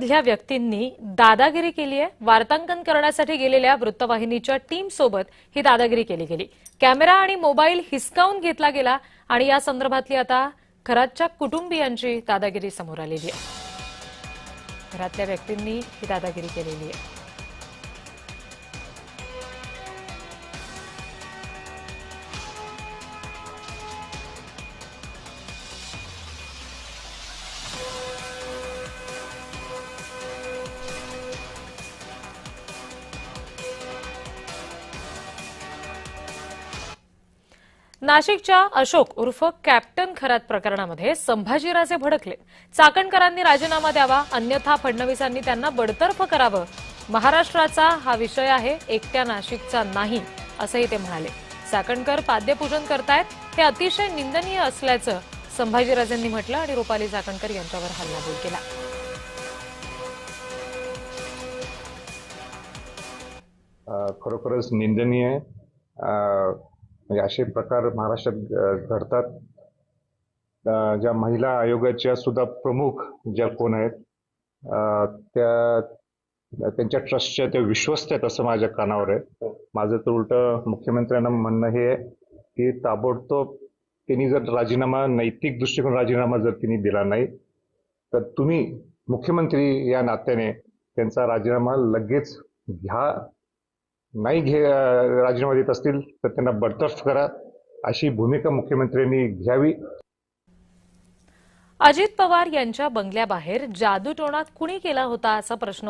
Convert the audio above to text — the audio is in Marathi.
मधल्या व्यक्तींनी दादागिरी केली आहे। वार्तांकन करण्यासाठी गेलेल्या वृत्तवाहिनीच्या टीम सोबत ही दादागिरी केली गेली। कॅमेरा आणि मोबाईल हिसकावून घेतला गेला आणि या संदर्भातली आता खरातच्या कुटुंबियांची दादागिरी समोर आलेली आहे। घरातल्या व्यक्तींनी ही दादागिरी केलेली आहे। नाशिकच्या अशोक उर्फ कॅप्टन खरात प्रकरणामध्ये संभाजीराजे भडकले। चाकणकरांनी राजीनामा द्यावा, अन्यथा फडणवीसांनी त्यांना बडतर्फ करावं। महाराष्ट्राचा हा विषय आहे, एकट्या नाशिकचा नाही, असंही ते म्हणाले। चाकणकर पाद्यपूजन करतायत, हे अतिशय निंदनीय असल्याचं संभाजीराजेंनी म्हटलं आणि रुपाली चाकणकर यांच्यावर हल्लाबोल केला। खरोखरच निंदनीय आहे। म्हणजे असे प्रकार महाराष्ट्रात घडतात। ज्या महिला आयोगाच्या सुद्धा प्रमुख ज्या कोण आहेत त्यांच्या ट्रस्टच्या त्या विश्वस्त आहेत असं माझ्या कानावर आहे। माझं तर उलट मुख्यमंत्र्यांना म्हणणं हे आहे की ताबडतोब त्यांनी जर राजीनामा, नैतिक दृष्टिकोन राजीनामा जर त्यांनी दिला नाही तर तुम्ही मुख्यमंत्री या नात्याने त्यांचा राजीनामा लगेच घ्या। नाही राजीनामा देत असतील तर त्यांना बडतर्फ करा, अशी भूमिका मुख्यमंत्र्यांनी घ्यावी। अजित पवार यांच्या बंगल्याबाहेर जादूटोणा कुणी केला होता असा प्रश्न